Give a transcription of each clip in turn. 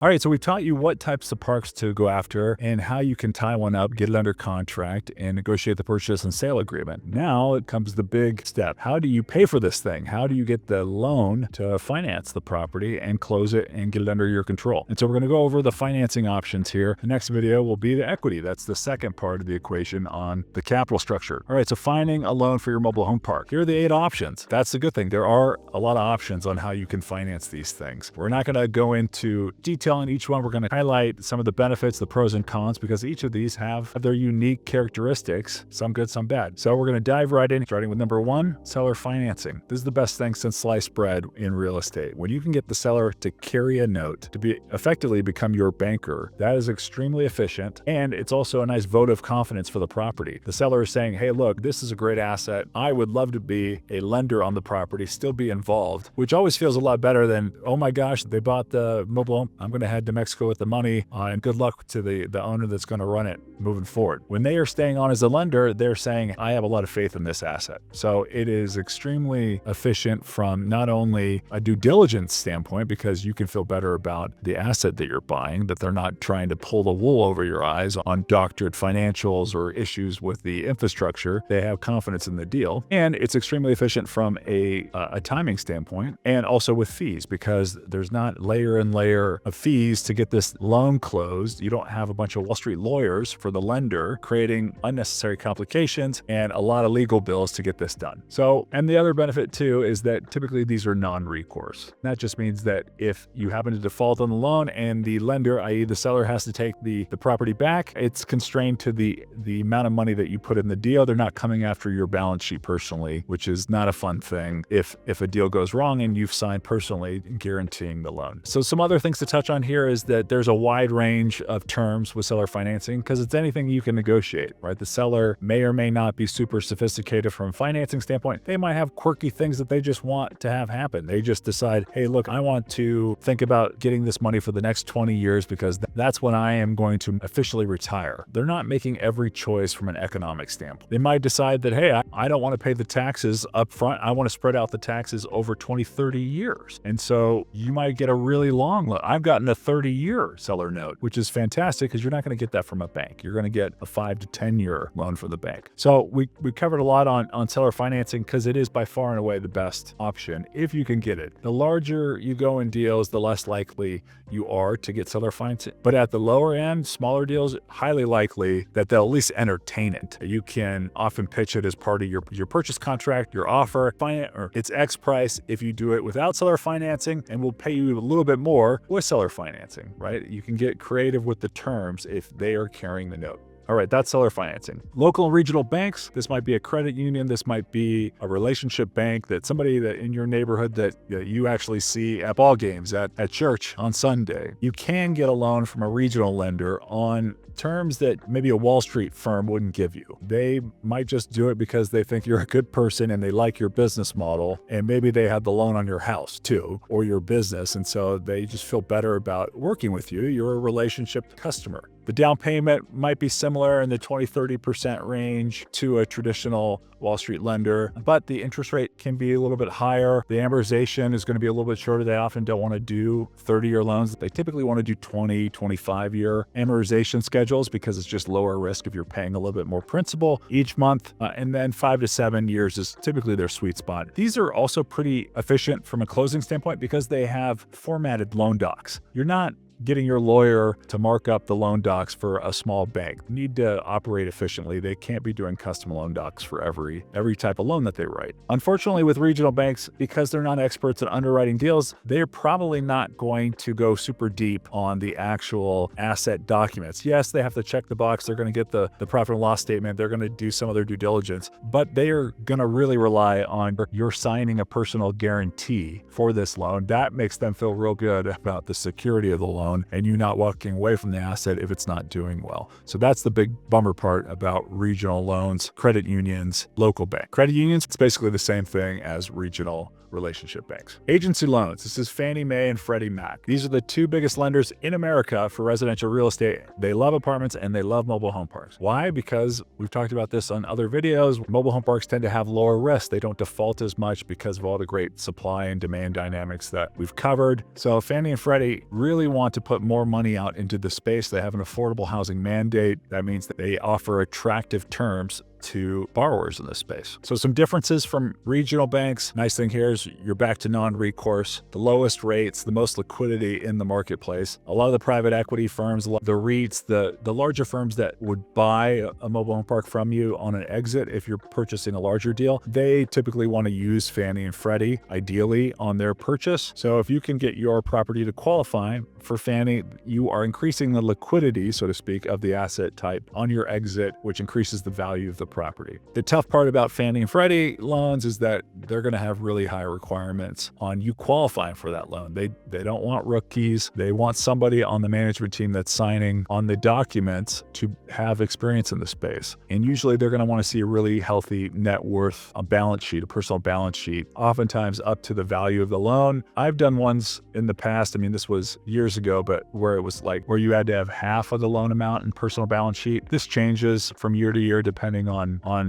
All right, so we've taught you what types of parks to go after and how you can tie one up, get it under contract, and negotiate the purchase and sale agreement. Now it comes the big step. How do you pay for this thing? How do you get the loan to finance the property and close it and get it under your control? And so we're going to go over the financing options here. The next video will be the equity. That's the second part of the equation on the capital structure. All right, so finding a loan for your mobile home park. Here are the 8 options. That's the good thing. There are a lot of options on how you can finance these things. We're not going to go into detail on each one. We're going to highlight some of the benefits, the pros and cons, because each of these have their unique characteristics, some good, some bad. So we're going to dive right in, starting with number 1, seller financing. This is the best thing since sliced bread in real estate. When you can get the seller to carry a note, to be effectively become your banker, that is extremely efficient, and it's also a nice vote of confidence for the property. The seller is saying, hey, look, this is a great asset. I would love to be a lender on the property, still be involved, which always feels a lot better than, oh my gosh, they bought the mobile home. I'm going to head to Mexico with the money, and good luck to the owner that's going to run it moving forward. When they are staying on as a lender, they're saying, I have a lot of faith in this asset. So it is extremely efficient from not only a due diligence standpoint, because you can feel better about the asset that you're buying, that they're not trying to pull the wool over your eyes on doctored financials or issues with the infrastructure. They have confidence in the deal. And it's extremely efficient from a timing standpoint, and also with fees, because there's not layer and layer of fees to get this loan closed. You don't have a bunch of Wall Street lawyers for the lender creating unnecessary complications and a lot of legal bills to get this done. So, and the other benefit too is that typically these are non-recourse. That just means that if you happen to default on the loan and the lender, i.e. the seller, has to take the property back, it's constrained to the amount of money that you put in the deal. They're not coming after your balance sheet personally, which is not a fun thing if a deal goes wrong and you've signed personally guaranteeing the loan. So some other things to touch on here is that there's a wide range of terms with seller financing, because it's anything you can negotiate, right? The seller may or may not be super sophisticated from a financing standpoint. They might have quirky things that they just want to have happen. They just decide, hey, look, I want to think about getting this money for the next 20 years because that's when I am going to officially retire. They're not making every choice from an economic standpoint. They might decide that, hey, I don't want to pay the taxes up front. I want to spread out the taxes over 20, 30 years. And so you might get a really long loan. I've gotten a 30-year seller note, which is fantastic because you're not going to get that from a bank. You're going to get a 5 to 10-year loan from the bank. So we covered a lot on seller financing because it is by far and away the best option if you can get it. The larger you go in deals, the less likely you are to get seller financing. But at the lower end, smaller deals, highly likely that they'll at least entertain it. You can often pitch it as part of your purchase contract, your offer, or it's X price if you do it without seller financing, and we'll pay you a little bit more with seller financing, right? You can get creative with the terms if they are carrying the note. All right, that's seller financing. Local and regional banks, this might be a credit union, this might be a relationship bank, that somebody that in your neighborhood that you actually see at ball games, at church on Sunday. You can get a loan from a regional lender on terms that maybe a Wall Street firm wouldn't give you. They might just do it because they think you're a good person and they like your business model, and maybe they have the loan on your house too, or your business, and so they just feel better about working with you. You're a relationship customer. The down payment might be similar in the 20-30% range to a traditional Wall Street lender, but the interest rate can be a little bit higher. The amortization is going to be a little bit shorter. They often don't want to do 30-year loans. They typically want to do 20, 25-year amortization schedules because it's just lower risk if you're paying a little bit more principal each month. And then 5 to 7 years is typically their sweet spot. These are also pretty efficient from a closing standpoint because they have formatted loan docs. You're not getting your lawyer to mark up the loan docs for a small bank. They need to operate efficiently. They can't be doing custom loan docs for every type of loan that they write. Unfortunately, with regional banks, because they're not experts at underwriting deals, they're probably not going to go super deep on the actual asset documents. Yes, they have to check the box. They're going to get the profit and loss statement. They're going to do some of their due diligence, but they are going to really rely on your signing a personal guarantee for this loan. That makes them feel real good about the security of the loan and you not walking away from the asset if it's not doing well. So that's the big bummer part about regional loans, credit unions, local bank. Credit unions, it's basically the same thing as regional relationship banks. Agency loans. This is Fannie Mae and Freddie Mac. These are the two biggest lenders in America for residential real estate. They love apartments and they love mobile home parks. Why? Because we've talked about this on other videos. Mobile home parks tend to have lower risk. They don't default as much because of all the great supply and demand dynamics that we've covered. So Fannie and Freddie really want to put more money out into the space. They have an affordable housing mandate. That means that they offer attractive terms to borrowers in this space. So some differences from regional banks. Nice thing here is you're back to non-recourse, the lowest rates, the most liquidity in the marketplace. A lot of the private equity firms, the REITs, the larger firms that would buy a mobile home park from you on an exit if you're purchasing a larger deal, they typically want to use Fannie and Freddie ideally on their purchase. So if you can get your property to qualify for Fannie, you are increasing the liquidity, so to speak, of the asset type on your exit, which increases the value of the property. The tough part about Fannie and Freddie loans is that they're going to have really high requirements on you qualifying for that loan. They don't want rookies. They want somebody on the management team that's signing on the documents to have experience in the space. And usually they're going to want to see a really healthy net worth, a balance sheet, a personal balance sheet, oftentimes up to the value of the loan. I've done ones in the past. I mean, this was years ago, but where it was like where you had to have half of the loan amount in personal balance sheet. This changes from year to year depending on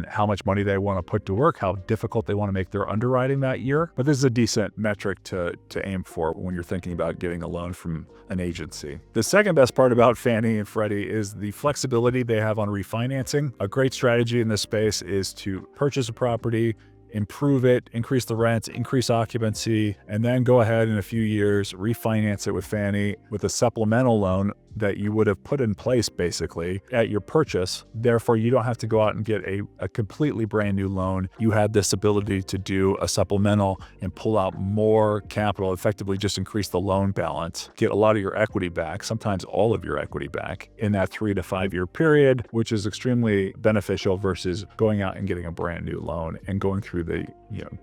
how much money they want to put to work, how difficult they want to make their underwriting that year. But this is a decent metric to aim for when you're thinking about getting a loan from an agency. The second best part about Fannie and Freddie is the flexibility they have on refinancing. A great strategy in this space is to purchase a property, improve it, increase the rent, increase occupancy, and then go ahead in a few years, refinance it with Fannie with a supplemental loan that you would have put in place basically at your purchase. Therefore, you don't have to go out and get a completely brand new loan. You have this ability to do a supplemental and pull out more capital, effectively just increase the loan balance, get a lot of your equity back, sometimes all of your equity back in that 3 to 5 year period, which is extremely beneficial versus going out and getting a brand new loan and going through the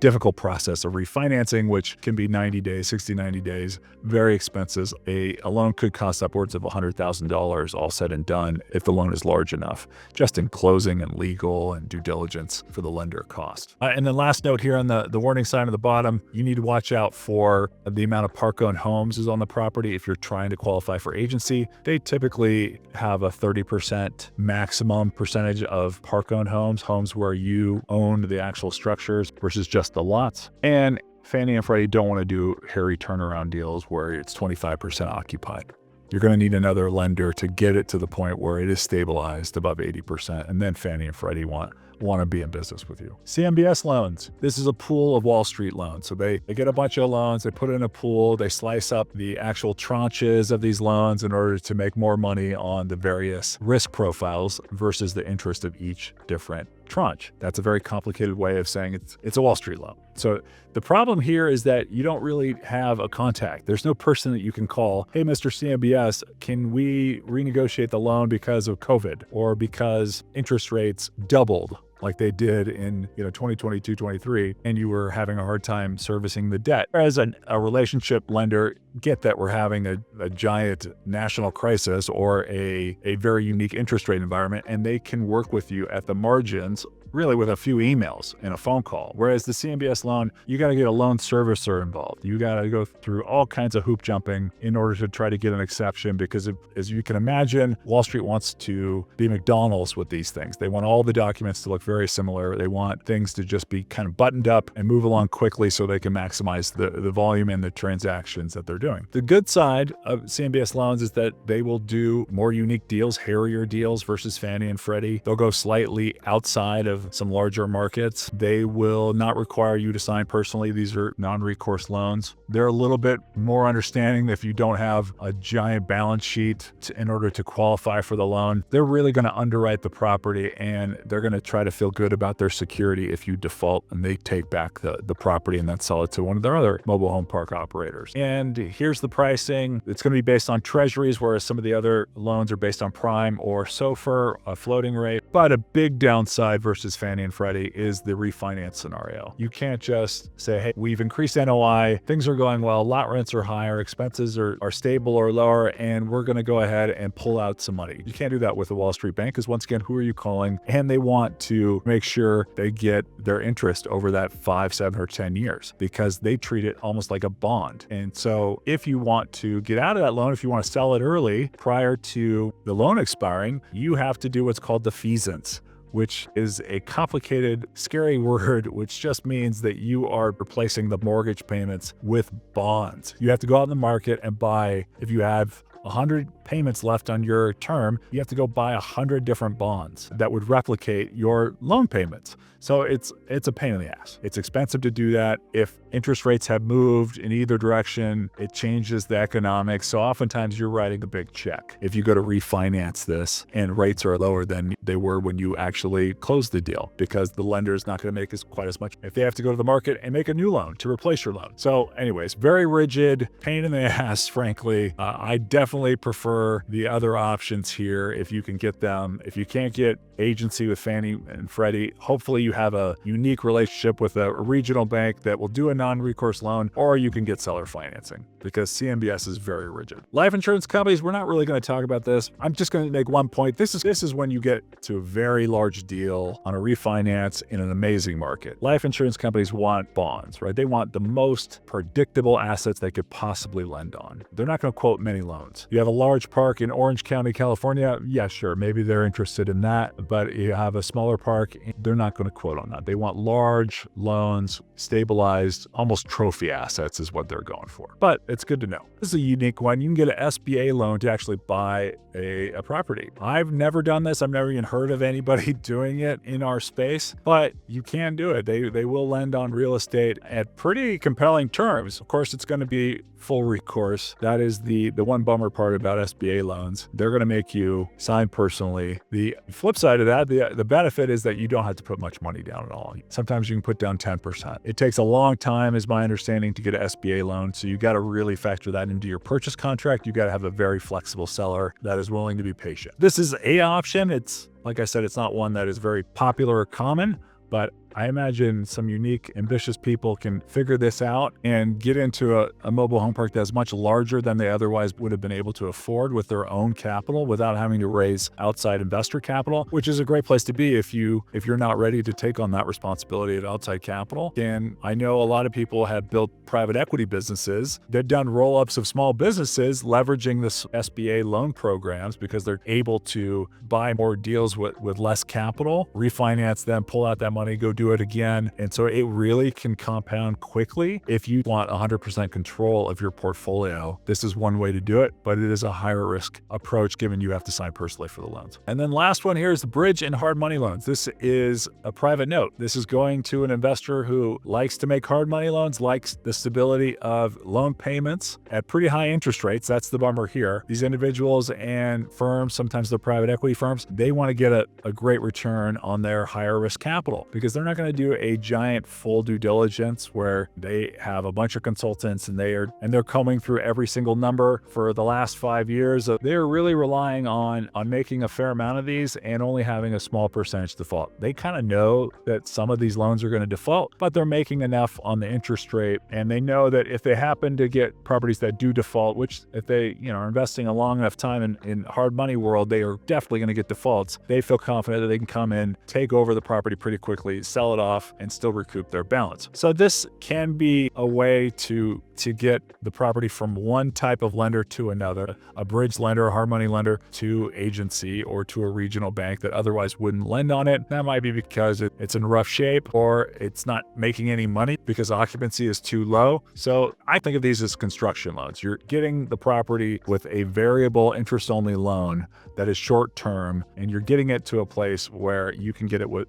difficult process of refinancing, which can be 90 days, 60, 90 days, very expensive. A loan could cost upwards of $100,000 all said and done if the loan is large enough, just in closing and legal and due diligence for the lender cost. And then last note here on the warning sign at the bottom, you need to watch out for the amount of park-owned homes is on the property. If you're trying to qualify for agency, they typically have a 30% maximum percentage of park-owned homes where you own the actual structures versus just the lots. And Fannie and Freddie don't want to do hairy turnaround deals where it's 25% occupied. You're going to need another lender to get it to the point where it is stabilized above 80%, and then Fannie and Freddie want to be in business with you. CMBS loans. This is a pool of Wall Street loans. So they get a bunch of loans, they put it in a pool, they slice up the actual tranches of these loans in order to make more money on the various risk profiles versus the interest of each different tranche. That's a very complicated way of saying it's a Wall Street loan. So the problem here is that you don't really have a contact. There's no person that you can call, hey, Mr. CMBS, can we renegotiate the loan because of COVID or because interest rates doubled like they did in 2022, 23, and you were having a hard time servicing the debt. As a relationship lender, get that we're having a giant national crisis or a very unique interest rate environment, and they can work with you at the margins really with a few emails and a phone call. Whereas the CMBS loan, you got to get a loan servicer involved. You got to go through all kinds of hoop jumping in order to try to get an exception because as you can imagine, Wall Street wants to be McDonald's with these things. They want all the documents to look very similar. They want things to just be kind of buttoned up and move along quickly so they can maximize the volume and the transactions that they're doing. The good side of CMBS loans is that they will do more unique deals, hairier deals versus Fannie and Freddie. They'll go slightly outside of some larger markets. They will not require you to sign personally. These are non-recourse loans. They're a little bit more understanding if you don't have a giant balance sheet in order to qualify for the loan. They're really going to underwrite the property and they're going to try to feel good about their security if you default and they take back the property and then sell it to one of their other mobile home park operators. And here's the pricing. It's going to be based on treasuries, whereas some of the other loans are based on prime or SOFR, a floating rate. But a big downside versus versus Fannie and Freddie is the refinance scenario. You can't just say, hey, we've increased NOI, things are going well, lot rents are higher, expenses are stable or lower, and we're going to go ahead and pull out some money. You can't do that with a Wall Street bank because once again, who are you calling? And they want to make sure they get their interest over that 5, 7, or 10 years because they treat it almost like a bond. And so if you want to get out of that loan, if you want to sell it early prior to the loan expiring, you have to do what's called defeasance, which is a complicated, scary word, which just means that you are replacing the mortgage payments with bonds. You have to go out in the market and buy, if you have 100 payments left on your term, you have to go buy 100 different bonds that would replicate your loan payments. So it's a pain in the ass. It's expensive to do that. If interest rates have moved in either direction, it changes the economics. So oftentimes you're writing a big check if you go to refinance this and rates are lower than they were when you actually closed the deal, because the lender is not going to make quite as much if they have to go to the market and make a new loan to replace your loan. So anyways, very rigid, pain in the ass, frankly. I definitely prefer the other options here if you can get them. If you can't get agency with Fannie and Freddie, hopefully you have a unique relationship with a regional bank that will do a non-recourse loan, or you can get seller financing because CMBS is very rigid. Life insurance companies, we're not really going to talk about this. I'm just going to make one point. This is when you get to a very large deal on a refinance in an amazing market. Life insurance companies want bonds, right? They want the most predictable assets they could possibly lend on. They're not going to quote many loans. You have a large park in Orange County, California. Yeah, sure. Maybe they're interested in that, but you have a smaller park, they're not going to quote on that. They want large loans, stabilized, almost trophy assets is what they're going for. But it's good to know. This is a unique one. You can get an SBA loan to actually buy a property. I've never done this. I've never even heard of anybody doing it in our space, but you can do it. They will lend on real estate at pretty compelling terms. Of course, it's going to be full recourse. That is the one bummer part about SBA loans. They're going to make you sign personally. The flip side of that, the benefit is that you don't have to put much money down at all. Sometimes you can put down 10%. It takes a long time, is my understanding, to get an SBA loan. So you got to really factor that into your purchase contract. You got to have a very flexible seller that is willing to be patient. This is an option. It's, like I said, it's not one that is very popular or common, but I imagine some unique, ambitious people can figure this out and get into a mobile home park that's much larger than they otherwise would have been able to afford with their own capital without having to raise outside investor capital, which is a great place to be if you're not ready to take on that responsibility of outside capital. And I know a lot of people have built private equity businesses. They've done roll-ups of small businesses leveraging this SBA loan programs because they're able to buy more deals with less capital, refinance them, pull out that money, go do it again. And so it really can compound quickly. If you want 100% control of your portfolio, this is one way to do it, but it is a higher risk approach given you have to sign personally for the loans. And then last one here is the bridge and hard money loans. This is a private note. This is going to an investor who likes to make hard money loans, likes the stability of loan payments at pretty high interest rates. That's the bummer here. These individuals and firms, sometimes the private equity firms, they want to get a great return on their higher risk capital because they're not going to do a giant full due diligence where they have a bunch of consultants and they're combing through every single number for the last 5 years. They're really relying on making a fair amount of these and only having a small percentage default. They kind of know that some of these loans are going to default, but they're making enough on the interest rate, and they know that if they happen to get properties that do default, which if they are investing a long enough time in hard money world, they are definitely going to get defaults. They feel confident that they can come in, take over the property pretty quickly, sell it off, and still recoup their balance. So this can be a way to get the property from one type of lender to another, a bridge lender, a hard money lender, to agency or to a regional bank that otherwise wouldn't lend on it. That might be because it's in rough shape or it's not making any money because occupancy is too low. So I think of these as construction loans. You're getting the property with a variable interest only loan that is short term, and you're getting it to a place where you can get it where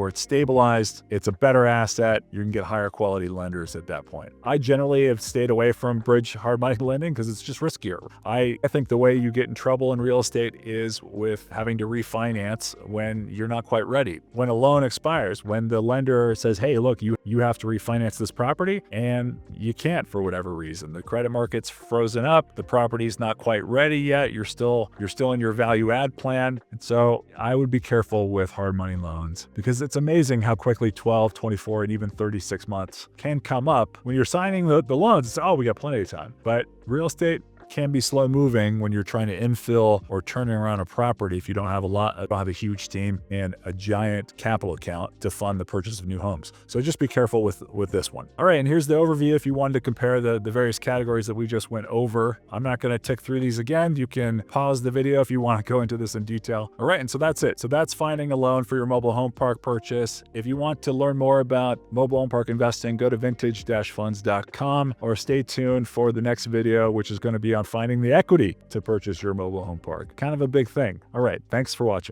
it's stabilized realized it's a better asset. You can get higher quality lenders at that point. I generally have stayed away from bridge hard money lending because it's just riskier. I think the way you get in trouble in real estate is with having to refinance when you're not quite ready. When a loan expires, when the lender says, hey, look, you have to refinance this property, and you can't for whatever reason. The credit market's frozen up, the property's not quite ready yet, you're still in your value add plan. And so I would be careful with hard money loans because it's amazing how quickly 12, 24, and even 36 months can come up. When you're signing the loans, it's, oh, we got plenty of time. But real estate can be slow moving when you're trying to infill or turning around a property if you don't have a huge team and a giant capital account to fund the purchase of new homes. So just be careful with this one. All right, and here's the overview if you wanted to compare the various categories that we just went over. I'm not going to tick through these again. You can pause the video if you want to go into this in detail. All right, and so that's it. So that's finding a loan for your mobile home park purchase. If you want to learn more about mobile home park investing, go to vintage-funds.com or stay tuned for the next video, which is going to be on finding the equity to purchase your mobile home park. Kind of a big thing. All right, thanks for watching.